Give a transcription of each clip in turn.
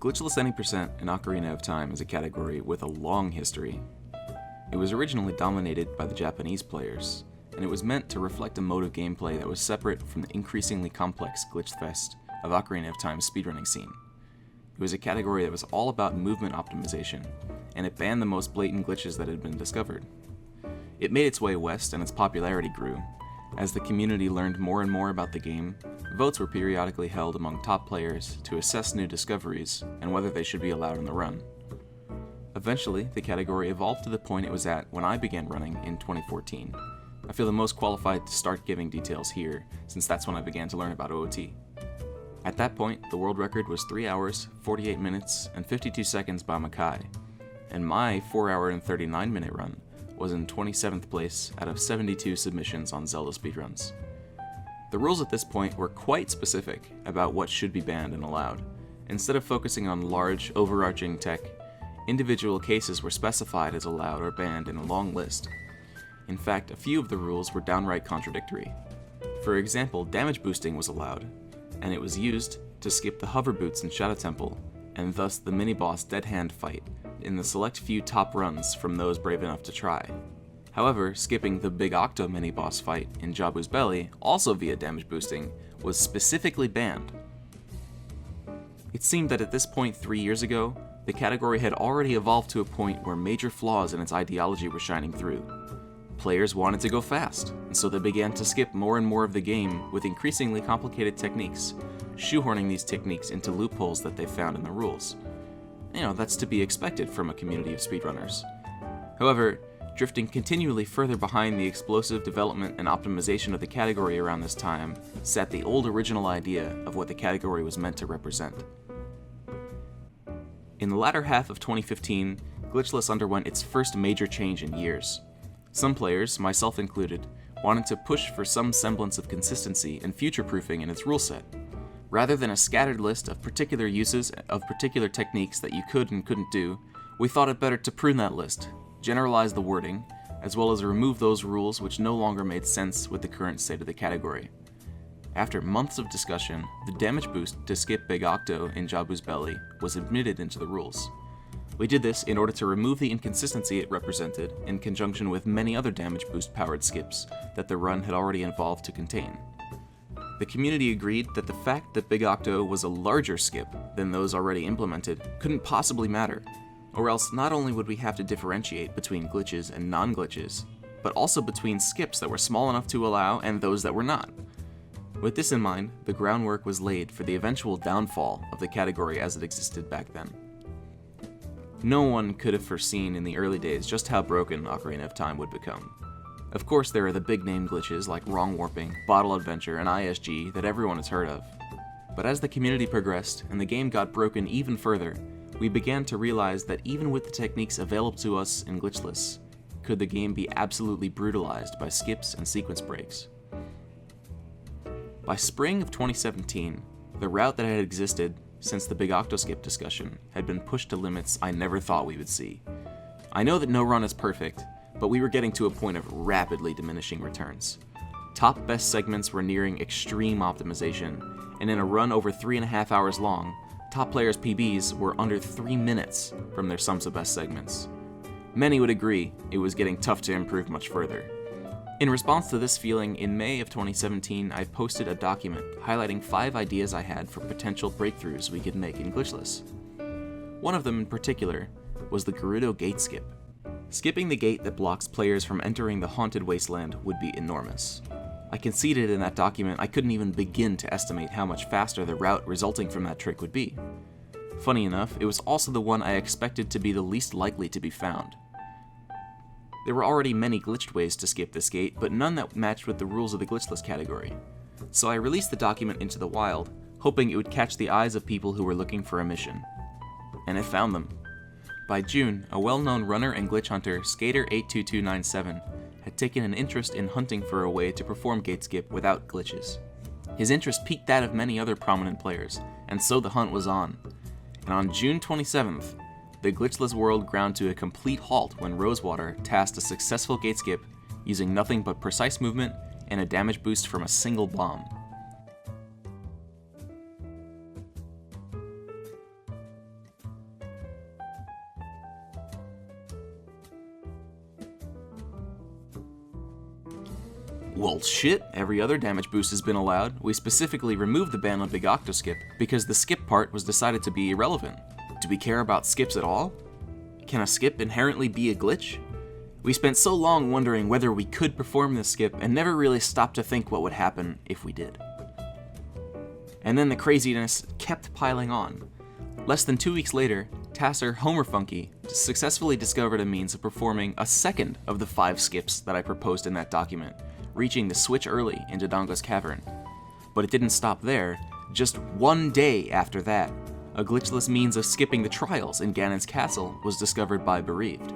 Glitchless Any Percent in Ocarina of Time is a category with a long history. It was originally dominated by the Japanese players, and it was meant to reflect a mode of gameplay that was separate from the increasingly complex glitch-fest of Ocarina of Time's speedrunning scene. It was a category that was all about movement optimization, and it banned the most blatant glitches that had been discovered. It made its way west and its popularity grew. As the community learned more and more about the game, votes were periodically held among top players to assess new discoveries and whether they should be allowed on the run. Eventually, the category evolved to the point it was at when I began running in 2014. I feel the most qualified to start giving details here, since that's when I began to learn about OOT. At that point, the world record was 3 hours, 48 minutes, and 52 seconds by Makai, and my 4 hour and 39 minute run was in 27th place out of 72 submissions on Zelda Speedruns. The rules at this point were quite specific about what should be banned and allowed. Instead of focusing on large, overarching tech, individual cases were specified as allowed or banned in a long list. In fact, a few of the rules were downright contradictory. For example, damage boosting was allowed, and it was used to skip the hover boots in Shadow Temple, and thus the mini-boss Dead Hand fight in the select few top runs from those brave enough to try. However, skipping the Big Octo mini-boss fight in Jabu's Belly, also via damage boosting, was specifically banned. It seemed that at this point 3 years ago, the category had already evolved to a point where major flaws in its ideology were shining through. Players wanted to go fast, and so they began to skip more and more of the game with increasingly complicated techniques, shoehorning these techniques into loopholes that they found in the rules. That's to be expected from a community of speedrunners. However, drifting continually further behind the explosive development and optimization of the category around this time sat the old original idea of what the category was meant to represent. In the latter half of 2015, Glitchless underwent its first major change in years. Some players, myself included, wanted to push for some semblance of consistency and future-proofing in its rule set. Rather than a scattered list of particular uses of particular techniques that you could and couldn't do, we thought it better to prune that list, generalize the wording, as well as remove those rules which no longer made sense with the current state of the category. After months of discussion, the damage boost to skip Big Octo in Jabu's Belly was admitted into the rules. We did this in order to remove the inconsistency it represented in conjunction with many other damage boost powered skips that the run had already evolved to contain. The community agreed that the fact that Big Octo was a larger skip than those already implemented couldn't possibly matter, or else not only would we have to differentiate between glitches and non-glitches, but also between skips that were small enough to allow and those that were not. With this in mind, the groundwork was laid for the eventual downfall of the category as it existed back then. No one could have foreseen in the early days just how broken Ocarina of Time would become. Of course, there are the big name glitches like Wrong Warping, Bottle Adventure, and ISG that everyone has heard of. But as the community progressed and the game got broken even further, we began to realize that even with the techniques available to us in Glitchless, could the game be absolutely brutalized by skips and sequence breaks. By spring of 2017, the route that had existed since the Big Octo skip discussion had been pushed to limits I never thought we would see. I know that no run is perfect, but we were getting to a point of rapidly diminishing returns. Top best segments were nearing extreme optimization, and in a run over 3.5 hours long, top players' PBs were under 3 minutes from their sums of best segments. Many would agree it was getting tough to improve much further. In response to this feeling, in May of 2017, I posted a document highlighting 5 ideas I had for potential breakthroughs we could make in Glitchless. One of them in particular was the Gerudo Gate Skip. Skipping the gate that blocks players from entering the Haunted Wasteland would be enormous. I conceded in that document I couldn't even begin to estimate how much faster the route resulting from that trick would be. Funny enough, it was also the one I expected to be the least likely to be found. There were already many glitched ways to skip this gate, but none that matched with the rules of the Glitchless category. So I released the document into the wild, hoping it would catch the eyes of people who were looking for a mission. And it found them. By June, a well-known runner and glitch hunter, Skater82297, had taken an interest in hunting for a way to perform gate skip without glitches. His interest piqued that of many other prominent players, and so the hunt was on. And on June 27th, the Glitchless world ground to a complete halt when Rosewater tasked a successful gate skip using nothing but precise movement and a damage boost from a single bomb. Well shit, every other damage boost has been allowed. We specifically removed the ban on Big Octo Skip because the skip part was decided to be irrelevant. Do we care about skips at all? Can a skip inherently be a glitch? We spent so long wondering whether we could perform this skip and never really stopped to think what would happen if we did. And then the craziness kept piling on. Less than 2 weeks later, Tasser Homerfunky successfully discovered a means of performing a second of the 5 skips that I proposed in that document, reaching the switch early into Donga's Cavern. But it didn't stop there. Just 1 day after that, a glitchless means of skipping the trials in Ganon's castle was discovered by Bxreaved.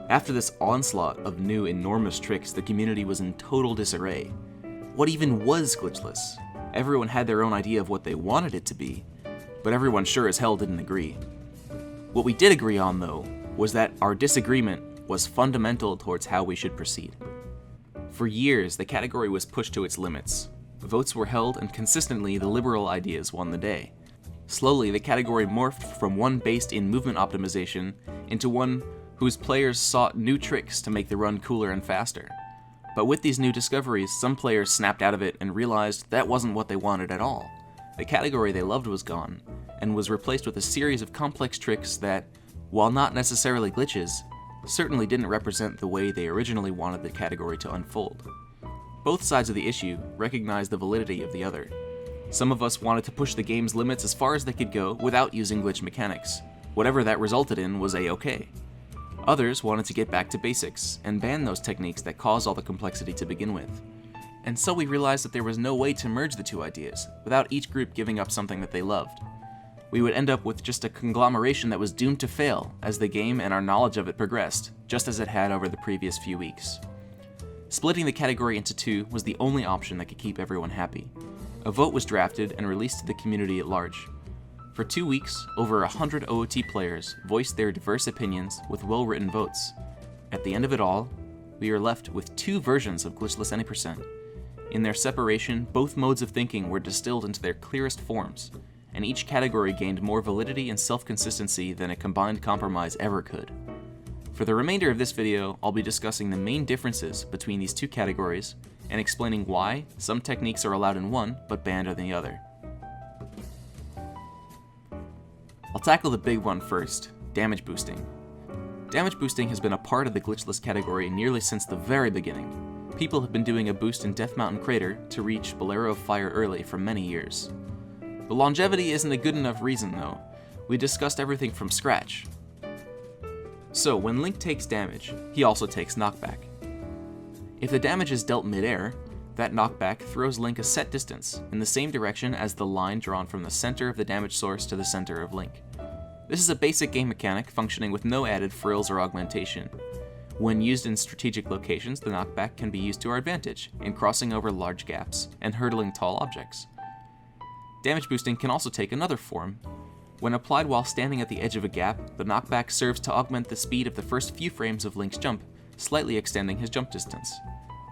After this onslaught of new enormous tricks, the community was in total disarray. What even was glitchless? Everyone had their own idea of what they wanted it to be, but everyone sure as hell didn't agree. What we did agree on, though, was that our disagreement was fundamental towards how we should proceed. For years, the category was pushed to its limits. Votes were held, and consistently the liberal ideas won the day. Slowly, the category morphed from one based in movement optimization into one whose players sought new tricks to make the run cooler and faster. But with these new discoveries, some players snapped out of it and realized that wasn't what they wanted at all. The category they loved was gone, and was replaced with a series of complex tricks that, while not necessarily glitches, certainly didn't represent the way they originally wanted the category to unfold. Both sides of the issue recognized the validity of the other. Some of us wanted to push the game's limits as far as they could go without using glitch mechanics. Whatever that resulted in was a-okay. Others wanted to get back to basics and ban those techniques that caused all the complexity to begin with. And so we realized that there was no way to merge the two ideas without each group giving up something that they loved. We would end up with just a conglomeration that was doomed to fail as the game and our knowledge of it progressed, just as it had over the previous few weeks. Splitting the category into two was the only option that could keep everyone happy. A vote was drafted and released to the community at large. For 2 weeks, over 100 OOT players voiced their diverse opinions with well-written votes. At the end of it all, we are left with 2 versions of Glitchless Any%. In their separation, both modes of thinking were distilled into their clearest forms, and each category gained more validity and self-consistency than a combined compromise ever could. For the remainder of this video, I'll be discussing the main differences between these two categories and explaining why some techniques are allowed in one but banned in the other. I'll tackle the big one first, damage boosting. Damage boosting has been a part of the glitchless category nearly since the very beginning. People have been doing a boost in Death Mountain Crater to reach Bolero of Fire early for many years. The longevity isn't a good enough reason though. We discussed everything from scratch. So when Link takes damage, he also takes knockback. If the damage is dealt mid-air, that knockback throws Link a set distance in the same direction as the line drawn from the center of the damage source to the center of Link. This is a basic game mechanic functioning with no added frills or augmentation. When used in strategic locations, the knockback can be used to our advantage in crossing over large gaps and hurdling tall objects. Damage boosting can also take another form. When applied while standing at the edge of a gap, the knockback serves to augment the speed of the first few frames of Link's jump, slightly extending his jump distance.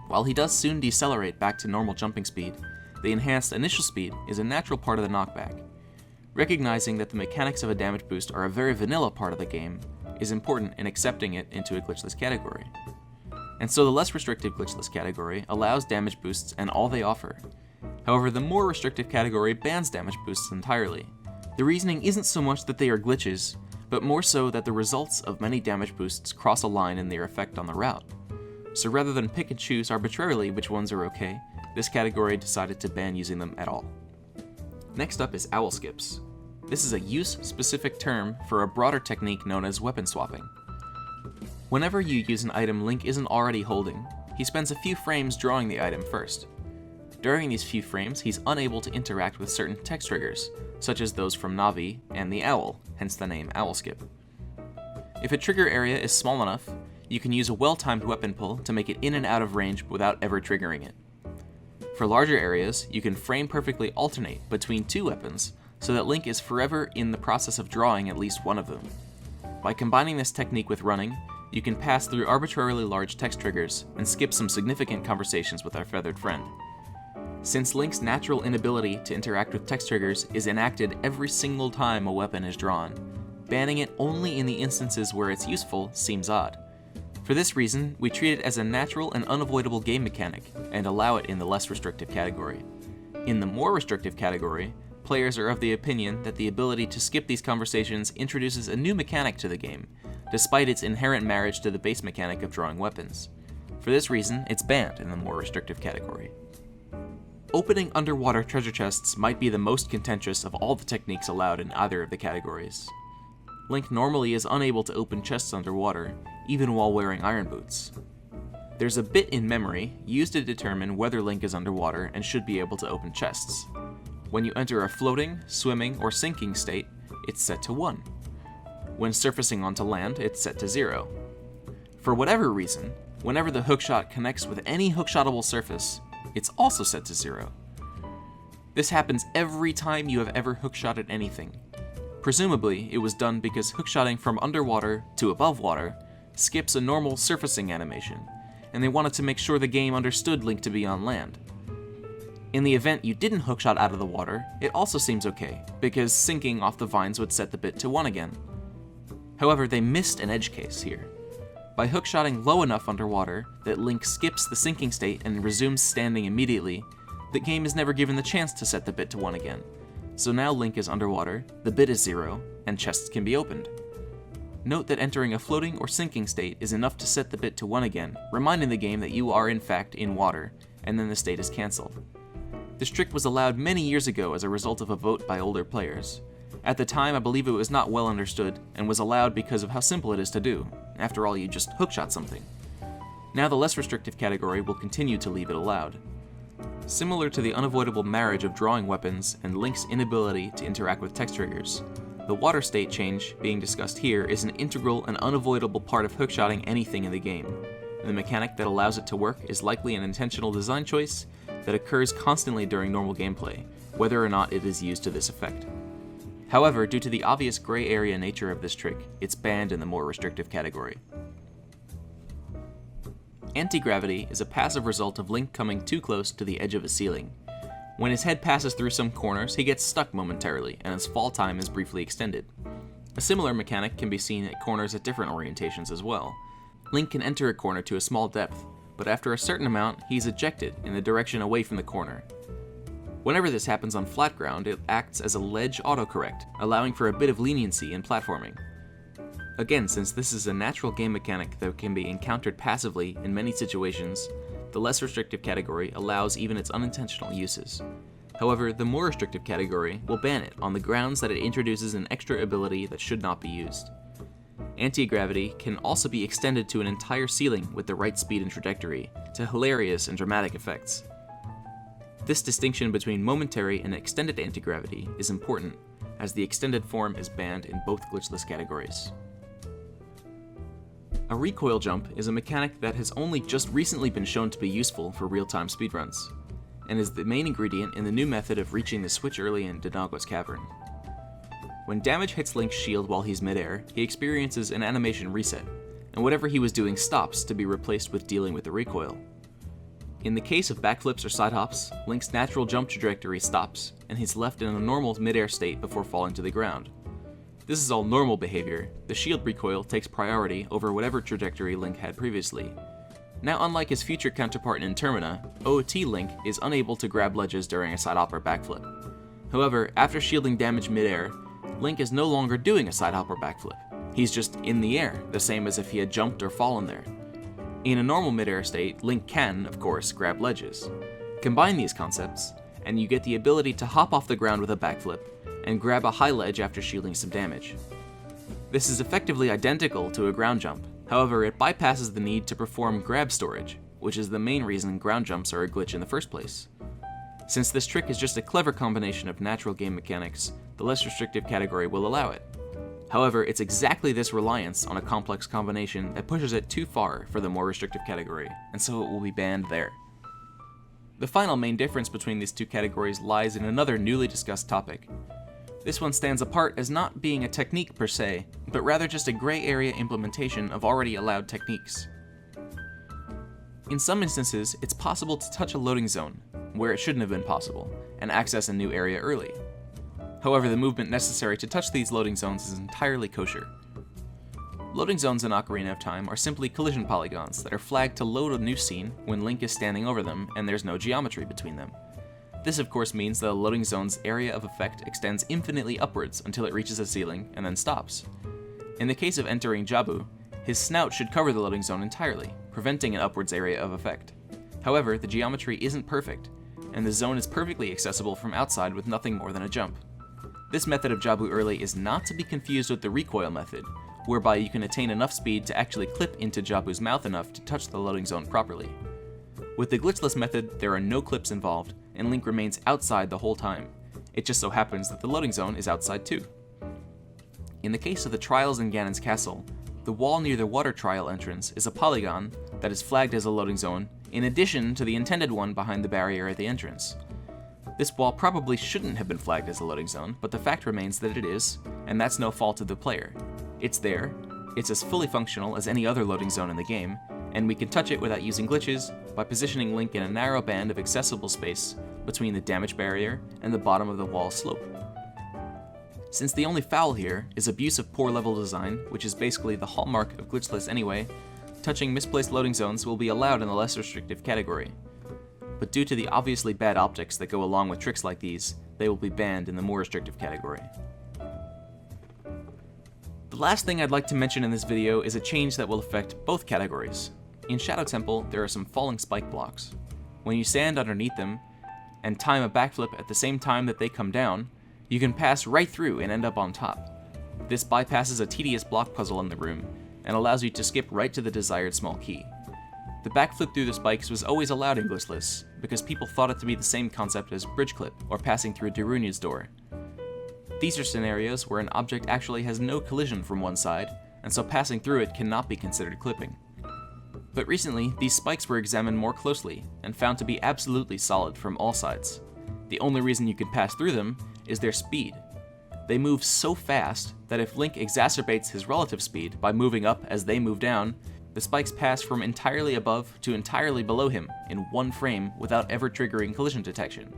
While he does soon decelerate back to normal jumping speed, the enhanced initial speed is a natural part of the knockback. Recognizing that the mechanics of a damage boost are a very vanilla part of the game is important in accepting it into a glitchless category. And so the less restrictive glitchless category allows damage boosts and all they offer. However, the more restrictive category bans damage boosts entirely. The reasoning isn't so much that they are glitches, but more so that the results of many damage boosts cross a line in their effect on the route. So rather than pick and choose arbitrarily which ones are okay, this category decided to ban using them at all. Next up is owl skips. This is a use-specific term for a broader technique known as weapon swapping. Whenever you use an item Link isn't already holding, he spends a few frames drawing the item first. During these few frames, he's unable to interact with certain text triggers, such as those from Navi and the owl, hence the name owl skip. If a trigger area is small enough, you can use a well-timed weapon pull to make it in and out of range without ever triggering it. For larger areas, you can frame perfectly alternate between two weapons so that Link is forever in the process of drawing at least one of them. By combining this technique with running, you can pass through arbitrarily large text triggers and skip some significant conversations with our feathered friend. Since Link's natural inability to interact with text triggers is enacted every single time a weapon is drawn, banning it only in the instances where it's useful seems odd. For this reason, we treat it as a natural and unavoidable game mechanic, and allow it in the less restrictive category. In the more restrictive category, players are of the opinion that the ability to skip these conversations introduces a new mechanic to the game, despite its inherent marriage to the base mechanic of drawing weapons. For this reason, it's banned in the more restrictive category. Opening underwater treasure chests might be the most contentious of all the techniques allowed in either of the categories. Link normally is unable to open chests underwater, even while wearing iron boots. There's a bit in memory used to determine whether Link is underwater and should be able to open chests. When you enter a floating, swimming, or sinking state, it's set to 1. When surfacing onto land, it's set to 0. For whatever reason, whenever the hookshot connects with any hookshotable surface, it's also set to 0. This happens every time you have ever hookshotted anything. Presumably, it was done because hookshotting from underwater to above water skips a normal surfacing animation, and they wanted to make sure the game understood Link to be on land. In the event you didn't hookshot out of the water, it also seems okay, because sinking off the vines would set the bit to 1 again. However, they missed an edge case here. By hookshotting low enough underwater that Link skips the sinking state and resumes standing immediately, the game is never given the chance to set the bit to 1 again. So now Link is underwater, the bit is 0, and chests can be opened. Note that entering a floating or sinking state is enough to set the bit to 1 again, reminding the game that you are in fact in water, and then the state is cancelled. This trick was allowed many years ago as a result of a vote by older players. At the time, I believe it was not well understood, and was allowed because of how simple it is to do. After all, you just hookshot something. Now the less restrictive category will continue to leave it allowed. Similar to the unavoidable marriage of drawing weapons and Link's inability to interact with text triggers, the water state change being discussed here is an integral and unavoidable part of hookshotting anything in the game. The mechanic that allows it to work is likely an intentional design choice that occurs constantly during normal gameplay, whether or not it is used to this effect. However, due to the obvious gray area nature of this trick, it's banned in the more restrictive category. Anti-gravity is a passive result of Link coming too close to the edge of a ceiling. When his head passes through some corners, he gets stuck momentarily, and his fall time is briefly extended. A similar mechanic can be seen at corners at different orientations as well. Link can enter a corner to a small depth, but after a certain amount, he's ejected in the direction away from the corner. Whenever this happens on flat ground, it acts as a ledge autocorrect, allowing for a bit of leniency in platforming. Again, since this is a natural game mechanic that can be encountered passively in many situations, the less restrictive category allows even its unintentional uses. However, the more restrictive category will ban it on the grounds that it introduces an extra ability that should not be used. Anti-gravity can also be extended to an entire ceiling with the right speed and trajectory, to hilarious and dramatic effects. This distinction between momentary and extended anti-gravity is important, as the extended form is banned in both glitchless categories. A recoil jump is a mechanic that has only just recently been shown to be useful for real-time speedruns, and is the main ingredient in the new method of reaching the switch early in Dinago's Cavern. When damage hits Link's shield while he's midair, he experiences an animation reset, and whatever he was doing stops to be replaced with dealing with the recoil. In the case of backflips or side hops, Link's natural jump trajectory stops, and he's left in a normal midair state before falling to the ground. This is all normal behavior. The shield recoil takes priority over whatever trajectory Link had previously. Now, unlike his future counterpart in Termina, OOT Link is unable to grab ledges during a side hop or backflip. However, after shielding damage midair, Link is no longer doing a side hop or backflip. He's just in the air, the same as if he had jumped or fallen there. In a normal midair state, Link can, of course, grab ledges. Combine these concepts, and you get the ability to hop off the ground with a backflip, and grab a high ledge after shielding some damage. This is effectively identical to a ground jump, however it bypasses the need to perform grab storage, which is the main reason ground jumps are a glitch in the first place. Since this trick is just a clever combination of natural game mechanics, the less restrictive category will allow it. However, it's exactly this reliance on a complex combination that pushes it too far for the more restrictive category, and so it will be banned there. The final main difference between these two categories lies in another newly discussed topic. This one stands apart as not being a technique per se, but rather just a gray area implementation of already allowed techniques. In some instances, it's possible to touch a loading zone, where it shouldn't have been possible, and access a new area early. However, the movement necessary to touch these loading zones is entirely kosher. Loading zones in Ocarina of Time are simply collision polygons that are flagged to load a new scene when Link is standing over them and there's no geometry between them. This of course means that a loading zone's area of effect extends infinitely upwards until it reaches a ceiling and then stops. In the case of entering Jabu, his snout should cover the loading zone entirely, preventing an upwards area of effect. However, the geometry isn't perfect, and the zone is perfectly accessible from outside with nothing more than a jump. This method of Jabu early is not to be confused with the Recoil method, whereby you can attain enough speed to actually clip into Jabu's mouth enough to touch the loading zone properly. With the Glitchless method, there are no clips involved, and Link remains outside the whole time. It just so happens that the loading zone is outside too. In the case of the trials in Ganon's castle, the wall near the water trial entrance is a polygon that is flagged as a loading zone, in addition to the intended one behind the barrier at the entrance. This wall probably shouldn't have been flagged as a loading zone, but the fact remains that it is, and that's no fault of the player. It's there, it's as fully functional as any other loading zone in the game, and we can touch it without using glitches by positioning Link in a narrow band of accessible space between the damage barrier and the bottom of the wall slope. Since the only foul here is abuse of poor level design, which is basically the hallmark of Glitchless anyway, touching misplaced loading zones will be allowed in the less restrictive category. But due to the obviously bad optics that go along with tricks like these, they will be banned in the more restrictive category. The last thing I'd like to mention in this video is a change that will affect both categories. In Shadow Temple, there are some falling spike blocks. When you stand underneath them, and time a backflip at the same time that they come down, you can pass right through and end up on top. This bypasses a tedious block puzzle in the room, and allows you to skip right to the desired small key. The backflip through the spikes was always allowed in Glitchless, because people thought it to be the same concept as bridge clip, or passing through Darunia's door. These are scenarios where an object actually has no collision from one side, and so passing through it cannot be considered clipping. But recently, these spikes were examined more closely, and found to be absolutely solid from all sides. The only reason you can pass through them is their speed. They move so fast that if Link exacerbates his relative speed by moving up as they move down, the spikes pass from entirely above to entirely below him in one frame without ever triggering collision detection.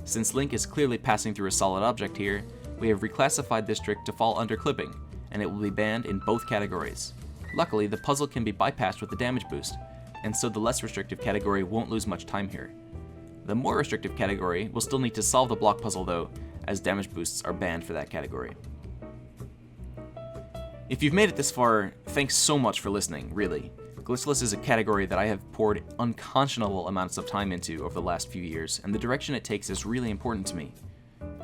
Since Link is clearly passing through a solid object here, we have reclassified this trick to fall under clipping, and it will be banned in both categories. Luckily, the puzzle can be bypassed with the damage boost, and so the less restrictive category won't lose much time here. The more restrictive category will still need to solve the block puzzle though, as damage boosts are banned for that category. If you've made it this far, thanks so much for listening, really. Glitchless is a category that I have poured unconscionable amounts of time into over the last few years, and the direction it takes is really important to me.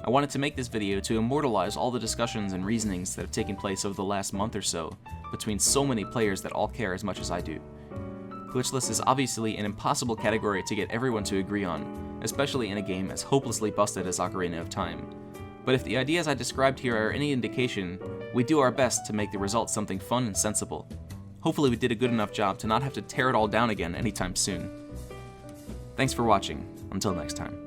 I wanted to make this video to immortalize all the discussions and reasonings that have taken place over the last month or so between so many players that all care as much as I do. Glitchless is obviously an impossible category to get everyone to agree on, especially in a game as hopelessly busted as Ocarina of Time. But if the ideas I described here are any indication, we do our best to make the result something fun and sensible. Hopefully we did a good enough job to not have to tear it all down again anytime soon. Thanks for watching. Until next time.